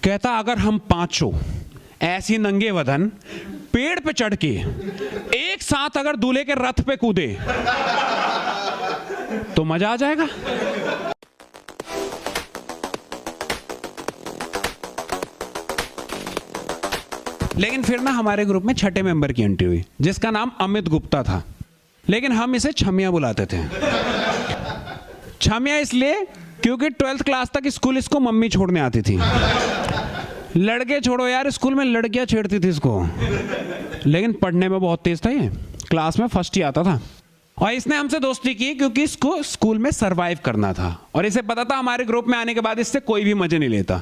कहता अगर हम पांचों ऐसी नंगे वदन पेड़ पे चढ़ के एक साथ अगर दूल्हे के रथ पे कूदे तो मजा आ जाएगा। लेकिन फिर ना हमारे ग्रुप में छठे मेंबर की एंट्री हुई जिसका नाम अमित गुप्ता था, लेकिन हम इसे छमिया बुलाते थे। छमिया इसलिए क्योंकि 12th क्लास तक स्कूल इसको मम्मी छोड़ने आती थी। लड़के छोड़ो यार, स्कूल में लड़कियां छेड़ती थी इसको, लेकिन पढ़ने में बहुत तेज था ये, क्लास में फर्स्ट ही आता था। और इसने हमसे दोस्ती की क्योंकि इसको स्कूल में सरवाइव करना था और इसे पता था हमारे ग्रुप में आने के बाद इससे कोई भी मजे नहीं लेता।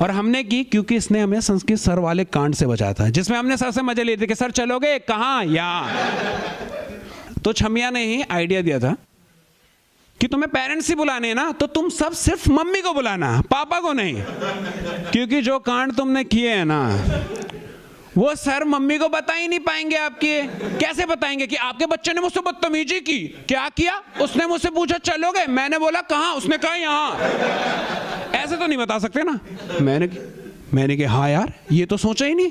और हमने की क्योंकि इसने हमें संस्कृत सर वाले कांड से बचाया था जिसमें हमने सर से मजे लिए थे कि सर चलोगे कहाँ, यहाँ। तो छमिया ने ही आइडिया दिया था कि तुम्हें पेरेंट्स ही बुलाने हैं ना तो तुम सब सिर्फ मम्मी को बुलाना, पापा को नहीं, क्योंकि जो कांड तुमने किए हैं ना वो सर मम्मी को बता ही नहीं पाएंगे। आपके कैसे बताएंगे कि आपके बच्चे ने मुझसे बदतमीजी की? क्या किया? उसने मुझसे पूछा चलोगे, मैंने बोला कहाँ, उसने कहा यहाँ। ऐसे तो नहीं बता सकते ना। मैंने कहा हाँ यार ये तो सोचा ही नहीं।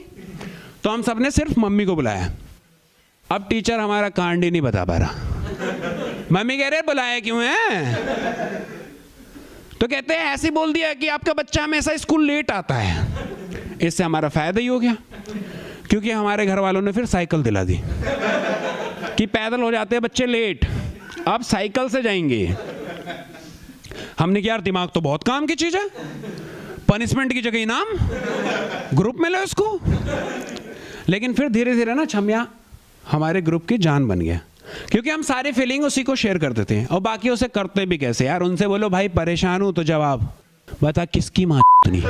तो हम सब ने सिर्फ मम्मी को बुलाया। अब टीचर हमारा कांड ही नहीं बता पा रहा। मम्मी कह रहे बुलाया क्यों है? तो कहते हैं ऐसे बोल दिया कि आपका बच्चा हमेशा स्कूल लेट आता है। इससे हमारा फायदा ही हो गया क्योंकि हमारे घर वालों ने फिर साइकिल दिला दी कि पैदल हो जाते हैं बच्चे लेट, अब साइकिल से जाएंगे। हमने कहा यार दिमाग तो बहुत काम की चीज है, पनिशमेंट की जगह इनाम, ग्रुप में लो इसको। लेकिन फिर धीरे धीरे ना छमिया हमारे ग्रुप की जान बन गया क्योंकि हम सारी फीलिंग उसी को शेयर कर देते हैं और बाकी उसे करते भी कैसे यार। उनसे बोलो भाई परेशान हूं तो जवाब बता किसकी मां नहीं।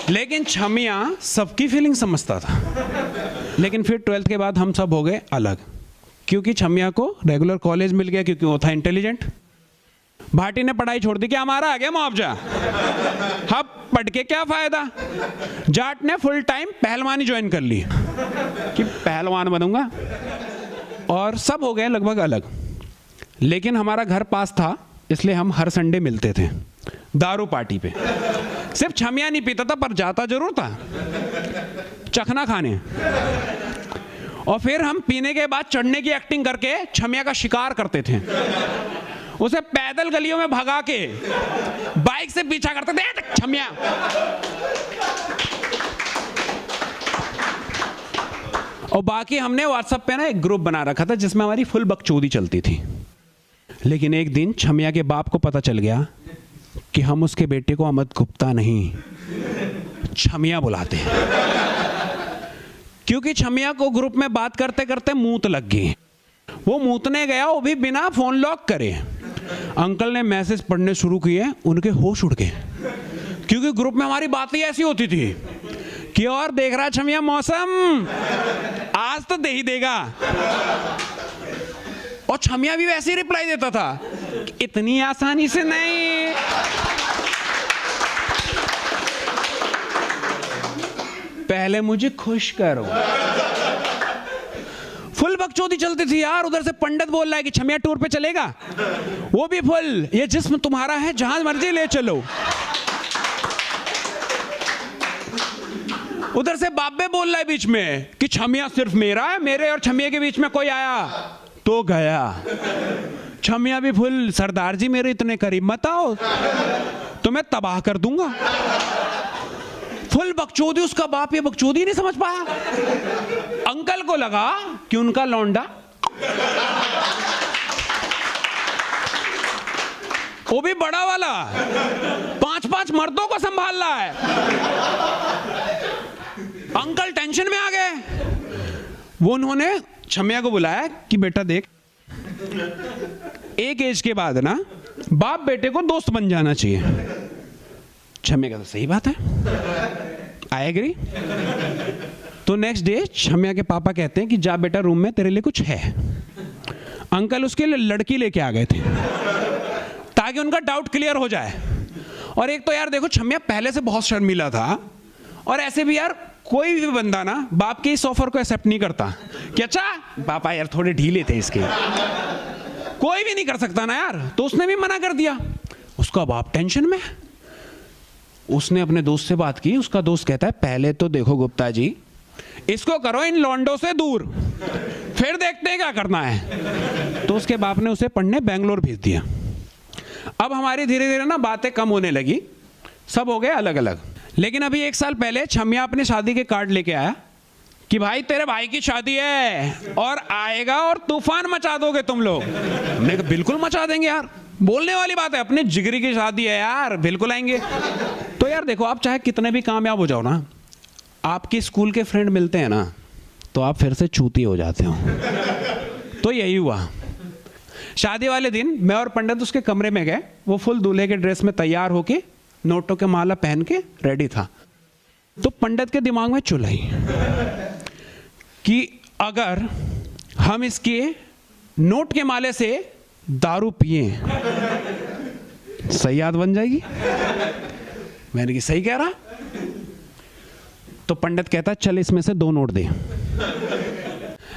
लेकिन छमिया सबकी फीलिंग समझता था। लेकिन फिर 12th के बाद हम सब हो गए अलग क्योंकि छमिया को रेगुलर कॉलेज मिल गया क्योंकि वो था इंटेलिजेंट। भाटी ने पढ़ाई छोड़ दी कि हमारा आ गया मुआवजा, अब पढ़ के क्या फायदा। जाट ने फुल टाइम पहलवानी ज्वाइन कर ली कि पहलवान बनूंगा, और सब हो गए लगभग अलग। लेकिन हमारा घर पास था इसलिए हम हर संडे मिलते थे दारू पार्टी पे। सिर्फ छमिया नहीं पीता था पर जाता जरूर था चखना खाने। और फिर हम पीने के बाद चढ़ने की एक्टिंग करके छमिया का शिकार करते थे। उसे पैदल गलियों में भगा के बाइक से पीछा करते थे छमिया। और बाकी हमने व्हाट्सएप पे ना एक ग्रुप बना रखा था जिसमें हमारी फुल बकचोदी चलती थी। लेकिन एक दिन छमिया के बाप को पता चल गया कि हम उसके बेटे को अमित गुप्ता नहीं छमिया बुलाते हैं, क्योंकि छमिया को ग्रुप में बात करते करते मूत लग गई। वो मूतने गया, वो भी बिना फोन लॉक करे। अंकल ने मैसेज पढ़ने शुरू किए, उनके होश उड़ गए क्योंकि ग्रुप में हमारी बातें ऐसी होती थी कि और देख रहा छमिया मौसम आज तो दे ही देगा। और छमिया भी वैसे ही रिप्लाई देता था इतनी आसानी से नहीं। पहले मुझे खुश करो। फुल बकचोदी चलती थी यार। उधर से पंडित बोल रहा है कि छमिया टूर पे चलेगा, वो भी फुल ये जिस्म तुम्हारा है जहां मर्जी ले चलो। उधर से बाबे बोल रहा है बीच में कि छमिया सिर्फ मेरा है, मेरे और छमिया के बीच में कोई आया तो गया। छमिया भी फुल सरदार जी मेरे इतने करीब मत आओ तो मैं तबाह कर दूंगा। फुल बकचोदी। उसका बाप ये बकचोदी नहीं समझ पाया। अंकल को लगा कि उनका लौंडा वो भी बड़ा वाला 5-5 मर्दों को संभाल रहा है। अंकल टेंशन में आ गए। वो उन्होंने छमिया को बुलाया कि बेटा देख, एक एज के बाद ना बाप बेटे को दोस्त बन जाना चाहिए। छमिया का तो सही बात है, आई एग्री। तो नेक्स्ट डे छमिया के पापा कहते हैं कि जा बेटा रूम में तेरे लिए कुछ है। अंकल उसके लिए लड़की लेके आ गए थे ताकि उनका डाउट क्लियर हो जाए। और एक तो यार देखो छमिया पहले से बहुत शर्मीला था, और ऐसे भी यार कोई भी बंदा ना बाप के इस ऑफर को एक्सेप्ट नहीं करता कि अच्छा पापा यार थोड़े ढीले थे इसके, कोई भी नहीं कर सकता ना यार। तो उसने भी मना कर दिया। उसका बाप टेंशन में। उसने अपने दोस्त से बात की, उसका दोस्त कहता है पहले तो देखो गुप्ता जी, इसको करो इन लौंडों से दूर, फिर देखते हैं क्या करना है। तो उसके बाप ने उसे पढ़ने बेंगलोर भेज दिया। अब हमारी धीरे धीरे ना बातें कम होने लगी, सब हो गए अलग अलग। लेकिन अभी 1 साल पहले छमिया अपने शादी के कार्ड लेके आया कि भाई तेरे भाई की शादी है और आएगा और तूफान मचा दोगे तुम लोग। हमने कहा बिल्कुल मचा देंगे यार, बोलने वाली बात है, अपने जिगरी की शादी है यार, बिल्कुल आएंगे। तो यार देखो, आप चाहे कितने भी कामयाब हो जाओ ना, आपके स्कूल के फ्रेंड मिलते हैं ना तो आप फिर से चूती हो जाते हो। तो यही हुआ। शादी वाले दिन मैं और पंडित उसके कमरे में गए। वो फुल दूल्हे के ड्रेस में तैयार होके, नोटों के माला पहन के रेडी था। तो पंडित के दिमाग में चुल आई कि अगर हम इसके नोट के माले से दारू पिए सही याद बन जाएगी। मैंने कहा सही कह रहा। तो पंडित कहता है चल इसमें से 2 नोट दे।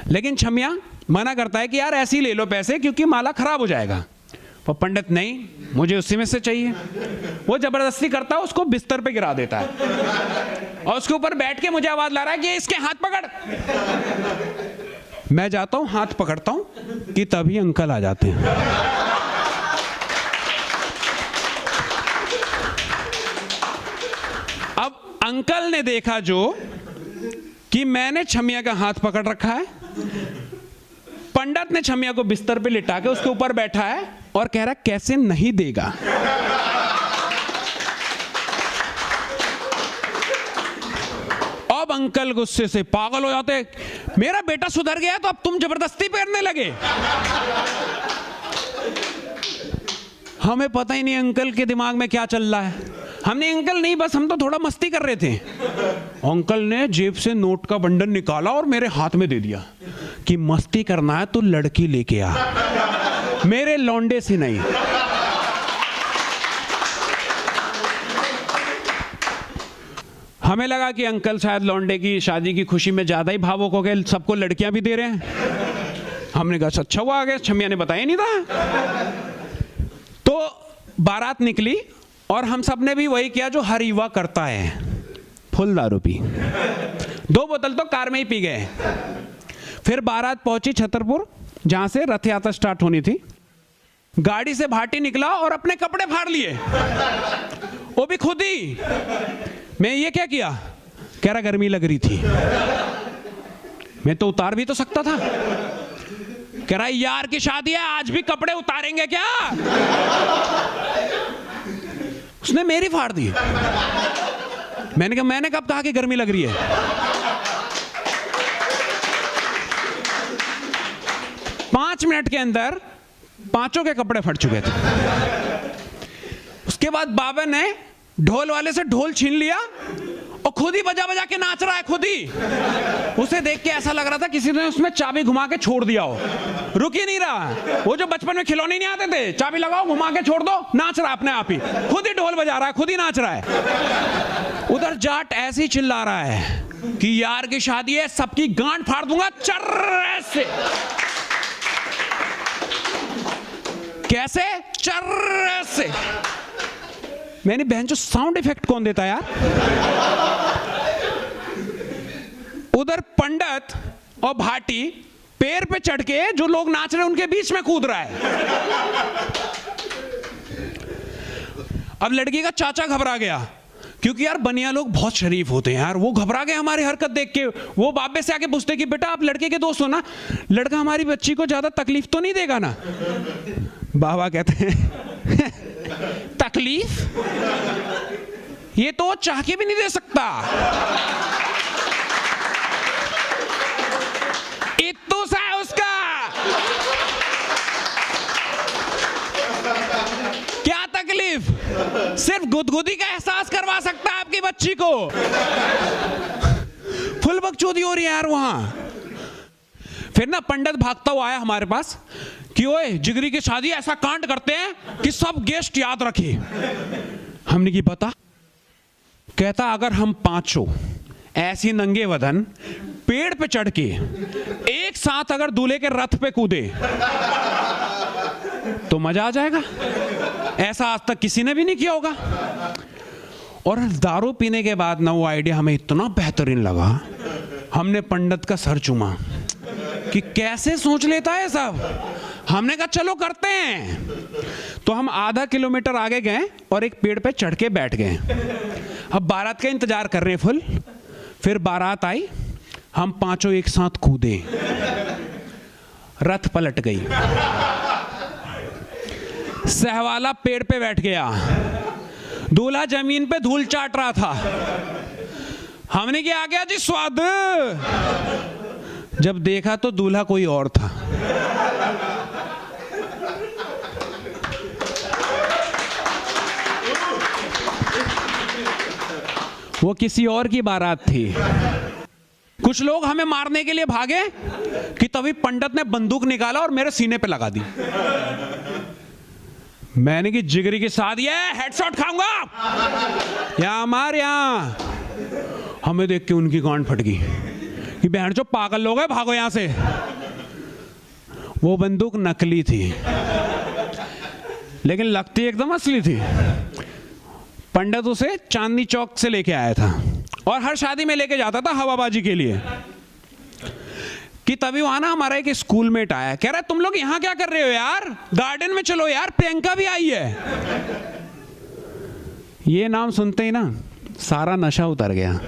लेकिन छमिया मना करता है कि यार ऐसे ही ले लो पैसे, क्योंकि माला खराब हो जाएगा। पर पंडित नहीं, मुझे उसी में से चाहिए। वो जबरदस्ती करता है, उसको बिस्तर पे गिरा देता है और उसके ऊपर बैठ के मुझे आवाज ला रहा है कि इसके हाथ पकड़। मैं जाता हूं, हाथ पकड़ता हूं कि तभी अंकल आ जाते हैं। अब अंकल ने देखा जो कि मैंने छमिया का हाथ पकड़ रखा है, पंडित ने छमिया को बिस्तर पे लिटा के उसके ऊपर बैठा है और कह रहा कैसे नहीं देगा। अब अंकल गुस्से से पागल हो जाते, मेरा बेटा सुधर गया तो अब तुम जबरदस्ती करने लगे। हमें पता ही नहीं अंकल के दिमाग में क्या चल रहा है। हमने अंकल नहीं, बस हम तो थोड़ा मस्ती कर रहे थे। अंकल ने जेब से नोट का बंडल निकाला और मेरे हाथ में दे दिया कि मस्ती करना है तो लड़की लेके आ, मेरे लौंडे से नहीं। हमें लगा कि अंकल शायद लौंडे की शादी की खुशी में ज्यादा ही भावुक हो गए, सबको लड़कियां भी दे रहे हैं। हमने कहा अच्छा हुआ आ गया, छमिया ने बताया नहीं था। तो बारात निकली और हम सब ने भी वही किया जो हर युवा करता है, फुल दारू पी। 2 बोतल तो कार में ही पी गए। फिर बारात पहुंची छतरपुर, जहां से रथ यात्रा स्टार्ट होनी थी। गाड़ी से भाटी निकला और अपने कपड़े फाड़ लिए, वो भी खुद ही। मैं ये क्या किया, कह रहा गर्मी लग रही थी। मैं तो उतार भी तो सकता था। कह रहा यार की शादी है, आज भी कपड़े उतारेंगे क्या? उसने मेरी फाड़ दी। मैंने कब कहा कि गर्मी लग रही है? पांच मिनट के अंदर 5 के कपड़े फट चुके थे। उसके बाद बाबा ने ढोल वाले से ढोल छीन लिया और खुद ही बजा बजा के नाच रहा है, खुद ही। उसे देख के ऐसा लग रहा था किसी ने उसमें चाबी घुमा के छोड़ दिया हो, रुक ही नहीं रहा। वो जो बचपन में खिलौने नहीं आते थे, चाबी लगाओ घुमा के छोड़ दो, नाच रहा अपने आप ही, खुद ही ढोल बजा रहा है, खुद ही नाच रहा है। उधर जाट ऐसे ही चिल्ला रहा है कि यार की शादी है, सबकी गांड फाड़ दूंगा चर्रे से। कैसे? चर्रे से। मैंने बहन जो साउंड इफेक्ट कौन देता यार? उधर पंडित और भाटी पैर पे चढ़ के जो लोग नाच रहे हैं उनके बीच में कूद रहा है। अब लड़की का चाचा घबरा गया, क्योंकि यार बनिया लोग बहुत शरीफ होते हैं यार। वो घबरा गए हमारी हरकत देख के। वो बाबे से आके पूछते कि बेटा आप लड़के के दोस्त हो ना, लड़का हमारी बच्ची को ज्यादा तकलीफ तो नहीं देगा ना? बाबा कहते हैं तकलीफ ये तो चाह के भी नहीं दे सकता। इत्तू सा है उसका। क्या तकलीफ? सिर्फ गुदगुदी का एहसास करवा सकता है आपकी बच्ची को। फुल बकचोदी हो रही है यार वहां। फिर ना पंडित भागता हुआ आया हमारे पास कि ओए जिगरी की शादी ऐसा कांड करते हैं कि सब गेस्ट याद रखे। हमने की पता? कहता अगर हम 5 ऐसी नंगे वदन पेड़ पे चढ़ के एक साथ अगर दूल्हे के रथ पे कूदे तो मजा आ जाएगा। ऐसा आज तक किसी ने भी नहीं किया होगा। और दारू पीने के बाद ना वो आइडिया हमें इतना बेहतरीन लगा, हमने पंडित का सर चूमा कि कैसे सोच लेता है सब। हमने कहा चलो करते हैं। तो हम आधा किलोमीटर आगे गए और एक पेड़ पे चढ़ के बैठ गए। अब बारात का इंतजार कर रहे हैं फुल। फिर बारात आई, हम पांचों एक साथ कूदे, रथ पलट गई, सहवाला पेड़ पे बैठ गया, दूल्हा जमीन पे धूल चाट रहा था। हमने क्या आ गया जी स्वाद। जब देखा तो दूल्हा कोई और था। वो किसी और की बारात थी। कुछ लोग हमें मारने के लिए भागे कि तभी पंडित ने बंदूक निकाला और मेरे सीने पे लगा दी। मैंने की जिगरी के साथ ये हेडशॉट खाऊंगा या मार यहां। हमें देख के उनकी गांड फट गई कि बहन जो पागल लोग हैं, भागो यहां से। वो बंदूक नकली थी लेकिन लगती एकदम असली थी। पंडित उसे चांदनी चौक से लेके आया था और हर शादी में लेके जाता था हवाबाजी के लिए। कि तभी वहां ना हमारा एक स्कूलमेट आया, कह रहा है तुम लोग यहां क्या कर रहे हो यार, गार्डन में चलो यार, प्रियंका भी आई है। ये नाम सुनते ही ना सारा नशा उतर गया,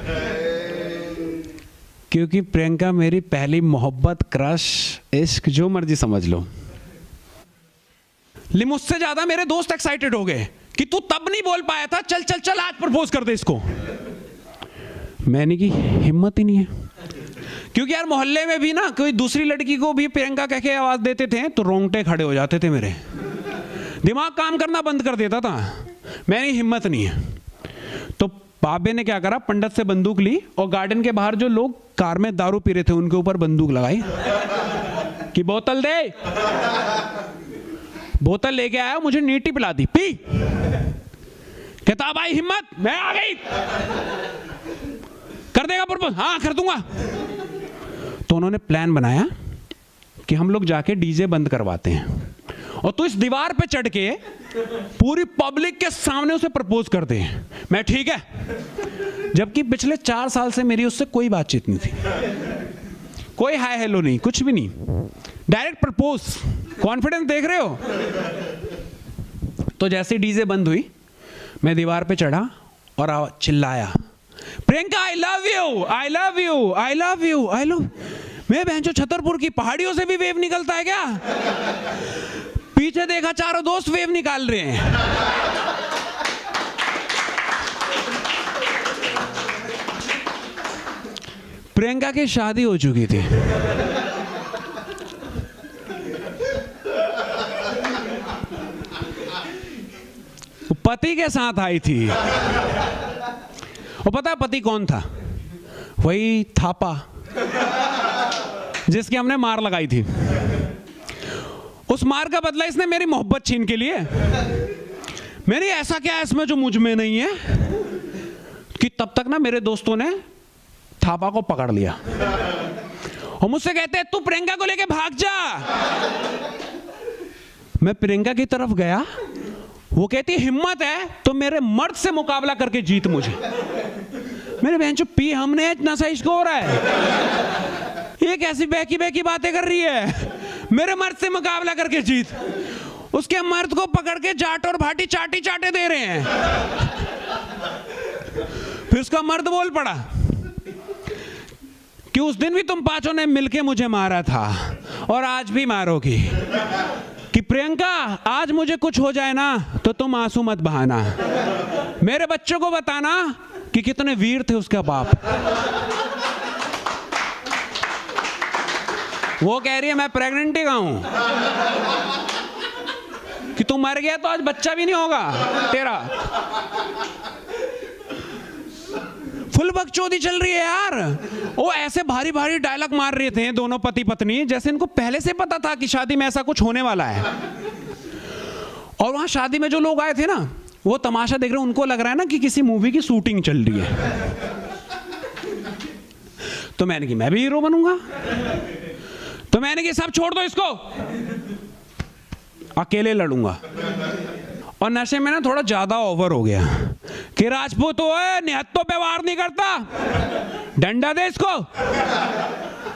क्योंकि प्रियंका मेरी पहली मोहब्बत, क्रश, इश्क, जो मर्जी समझ लो। मुझसे ज्यादा मेरे दोस्त एक्साइटेड हो गए कि तू तब नहीं बोल पाया था, चल चल चल आज प्रपोज कर दे इसको। मैंने की हिम्मत ही नहीं है, क्योंकि यार मोहल्ले में भी ना कोई दूसरी लड़की को भी प्रियंका कह के आवाज देते थे तो रोंगटे खड़े हो जाते थे, मेरे दिमाग काम करना बंद कर देता था। मैंने हिम्मत नहीं है। तो बाबे ने क्या करा, पंडित से बंदूक ली और गार्डन के बाहर जो लोग कार में दारू पी रहे थे उनके ऊपर बंदूक लगाई कि बोतल दे। बोतल लेके आया, मुझे नीटी पिला दी, पी। कहता भाई हिम्मत, मैं आ गई, कर देगा प्रपोज? हाँ कर दूंगा। तो उन्होंने प्लान बनाया कि हम लोग जाके डीजे बंद करवाते हैं और तू इस दीवार पे चढ़ के पूरी पब्लिक के सामने उसे प्रपोज कर दे। मैं ठीक है। जबकि पिछले 4 साल से मेरी उससे कोई बातचीत नहीं थी, कोई हाय हेलो नहीं, कुछ भी नहीं, डायरेक्ट प्रपोज। कॉन्फिडेंस देख रहे हो? तो जैसे डीजे बंद हुई मैं दीवार पे चढ़ा और चिल्लाया, Priyanka I love you, I love you, I love you, I love. मैं बहन जो छतरपुर की पहाड़ियों से भी वेव निकलता है क्या? पीछे देखा चारों दोस्त वेव निकाल रहे हैं। प्रियंका की शादी हो चुकी थी। पति के साथ आई थी। और पता है पति कौन था? वही थापा जिसकी हमने मार लगाई थी। उस मार का बदला इसने मेरी मोहब्बत छीन के लिए। मेरी ऐसा क्या है इसमें जो मुझ में नहीं है, कि तब तक ना मेरे दोस्तों ने थापा को पकड़ लिया और मुझसे कहते हैं तू प्रियंका को लेके भाग जा। मैं प्रियंका की तरफ गया, वो कहती हिम्मत है तो मेरे मर्द से मुकाबला करके जीत मुझे। मेरे बहन चो पी हमने इतना सा इश्क हो रहा है, ये कैसी बहकी बहकी बातें कर रही है, मेरे मर्द से मुकाबला करके जीत। उसके मर्द को पकड़ के जाट और भाटी चाटी चाटे दे रहे हैं। फिर उसका मर्द बोल पड़ा कि उस दिन भी तुम पांचों ने मिलके मुझे मारा था और आज भी मारोगी, कि प्रियंका आज मुझे कुछ हो जाए ना तो तुम आंसू मत बहाना, मेरे बच्चों को बताना कि कितने वीर थे उसका बाप। वो कह रही है मैं प्रेग्नेंट ही हूं, कि तू मर गया तो आज बच्चा भी नहीं होगा तेरा। फुल बकचोदी चल रही है यार। वो ऐसे भारी भारी डायलॉग मार रहे थे दोनों पति पत्नी, जैसे इनको पहले से पता था कि शादी में ऐसा कुछ होने वाला है। और वहां शादी में जो लोग आए थे ना, वो तमाशा देख रहे हैं, उनको लग रहा है ना कि किसी मूवी की शूटिंग चल रही है। तो मैंने कि मैं भी हीरो बनूंगा। तो मैंने कि सब छोड़ दो इसको, अकेले लड़ूंगा। और नशे में ना थोड़ा ज्यादा ओवर हो गया कि राजपूत ओए निहत्तों पे वार नहीं करता, डंडा दे इसको,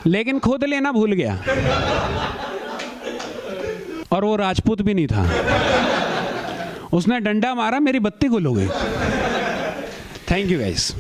लेकिन खुद लेना भूल गया। और वो राजपूत भी नहीं था, उसने डंडा मारा, मेरी बत्ती गुल हो गई। Thank you guys.